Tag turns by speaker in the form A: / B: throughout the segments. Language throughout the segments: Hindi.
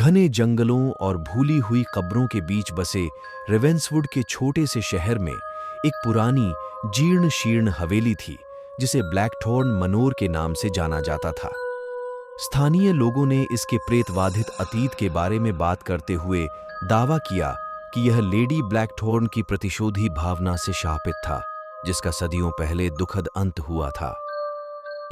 A: घने जंगलों और भूली हुई कब्रों के बीच बसे रेवेंसवुड के छोटे से शहर में एक पुरानी जीर्ण शीर्ण हवेली थी जिसे ब्लैकथॉर्न मनोर के नाम से जाना जाता था। स्थानीय लोगों ने इसके प्रेतवाधित अतीत के बारे में बात करते हुए दावा किया कि यह लेडी ब्लैकथॉर्न की प्रतिशोधी भावना से शापित था, जिसका सदियों पहले दुखद अंत हुआ था।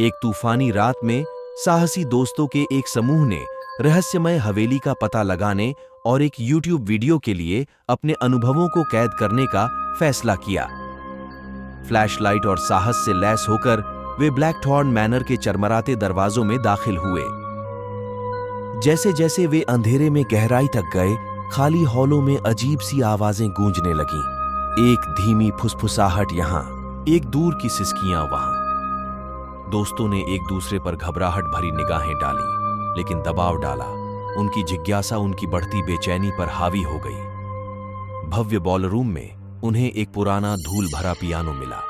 A: एक तूफानी रात में साहसी दोस्तों के एक समूह ने रहस्यमय हवेली का पता लगाने और एक YouTube वीडियो के लिए अपने अनुभवों को कैद करने का फैसला किया। फ्लैशलाइट और साहस से लैस होकर वे ब्लैकथॉर्न मैनर के चरमराते दरवाजों में दाखिल हुए। जैसे जैसे वे अंधेरे में गहराई तक गए, खाली हॉलों में अजीब सी आवाजें गूंजने लगीं। एक धीमी फुसफुसाहट यहां, एक दूर की सिसकियां वहां। दोस्तों ने एक दूसरे पर घबराहट भरी निगाहें डाली, लेकिन दबाव डाला। उनकी जिज्ञासा उनकी बढ़ती बेचैनी पर हावी हो गई। भव्य बॉलरूम में उन्हें एक पुराना धूल भरा पियानो मिला।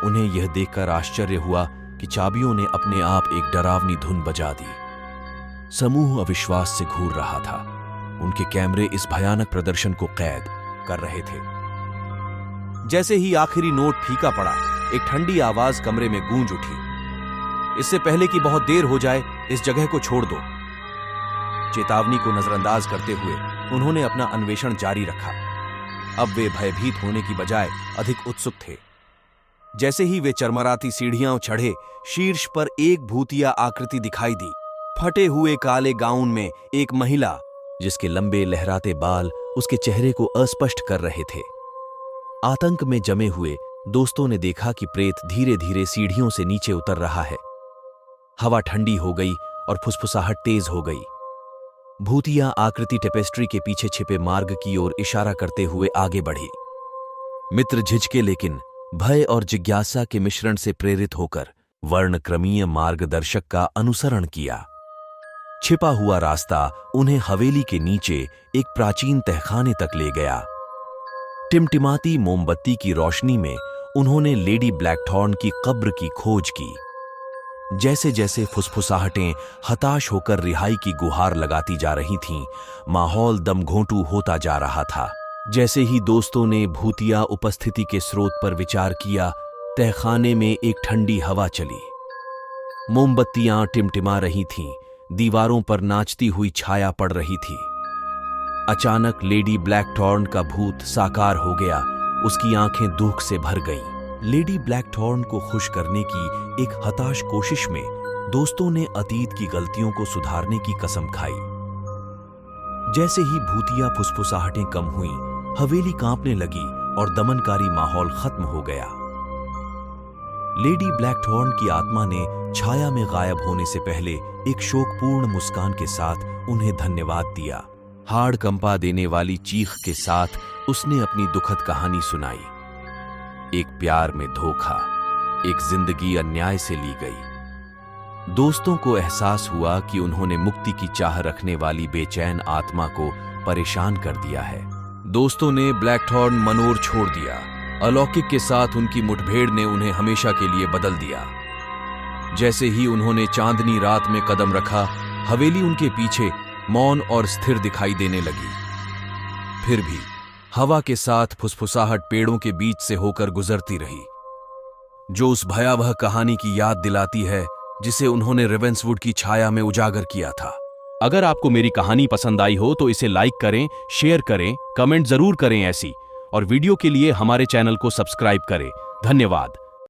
A: उन्हें यह देखकर आश्चर्य हुआ कि चाबियों ने अपने आप एक डरावनी धुन बजा दी। समूह अविश्वास से घूर रहा था। उनके कैमरे इस भयानक प्रदर्शन को कैद कर रहे थे। जैसे ही आखिरी नोट फीका पड़ा, एक ठंडी आवाज कमरे में गूंज उठी। इससे पहले कि बहुत देर हो जाए, इस जगह को छोड़ दो। चेतावनी को नजरअंदाज करते हुए उन्होंने अपना अन्वेषण जारी रखा। अब वे भयभीत होने की बजाय अधिक उत्सुक थे। जैसे ही वे चरमराती सीढ़ियां चढ़े, शीर्ष पर एक भूतिया आकृति दिखाई दी। फटे हुए काले गाउन में एक महिला, जिसके लंबे लहराते बाल उसके चेहरे को अस्पष्ट कर रहे थे। आतंक में जमे हुए दोस्तों ने देखा कि प्रेत धीरे धीरे सीढ़ियों से नीचे उतर रहा है। हवा ठंडी हो गई और फुसफुसाहट तेज हो गई। भूतिया आकृति टेपेस्ट्री के पीछे छिपे मार्ग की ओर इशारा करते हुए आगे बढ़ी। मित्र झिझके, लेकिन भय और जिज्ञासा के मिश्रण से प्रेरित होकर वर्णक्रमीय मार्गदर्शक का अनुसरण किया। छिपा हुआ रास्ता उन्हें हवेली के नीचे एक प्राचीन तहखाने तक ले गया। टिमटिमाती मोमबत्ती की रोशनी में उन्होंने लेडी ब्लैकथॉर्न की कब्र की खोज की। जैसे जैसे फुसफुसाहटें हताश होकर रिहाई की गुहार लगाती जा रही थीं, माहौल दमघोंटू होता जा रहा था। जैसे ही दोस्तों ने भूतिया उपस्थिति के स्रोत पर विचार किया, तहखाने में एक ठंडी हवा चली। मोमबत्तियां टिमटिमा रही थीं, दीवारों पर नाचती हुई छाया पड़ रही थी। अचानक लेडी ब्लैकथॉर्न का भूत साकार हो गया। उसकी आंखें दुख से भर गईं। लेडी ब्लैकथॉर्न को खुश करने की एक हताश कोशिश में दोस्तों ने अतीत की गलतियों को सुधारने की कसम खाई। जैसे ही भूतिया फुसफुसाहटें कम हुईं, हवेली कांपने लगी और दमनकारी माहौल खत्म हो गया। लेडी ब्लैकथॉर्न की आत्मा ने छाया में गायब होने से पहले एक शोकपूर्ण मुस्कान के साथ उन्हें धन्यवाद दिया। हाड़ कंपा देने वाली चीख के साथ उसने अपनी दुखद कहानी सुनाई। एक प्यार में धोखा, एक जिंदगी अन्याय से ली गई। दोस्तों को एहसास हुआ कि उन्होंने मुक्ति की चाह रखने वाली बेचैन आत्मा को परेशान कर दिया है। दोस्तों ने ब्लैकथॉर्न मनोर छोड़ दिया। अलौकिक के साथ उनकी मुठभेड़ ने उन्हें हमेशा के लिए बदल दिया। जैसे ही उन्होंने चांदनी रात में कदम रखा, हवेली उनके पीछे मौन और स्थिर दिखाई देने लगी। फिर भी हवा के साथ फुसफुसाहट पेड़ों के बीच से होकर गुजरती रही, जो उस भयावह कहानी की याद दिलाती है जिसे उन्होंने रेवेंसवुड की छाया में उजागर किया था। अगर आपको मेरी कहानी पसंद आई हो तो इसे लाइक करें, शेयर करें, कमेंट जरूर करें ऐसी, और वीडियो के लिए हमारे चैनल को सब्सक्राइब करें। धन्यवाद।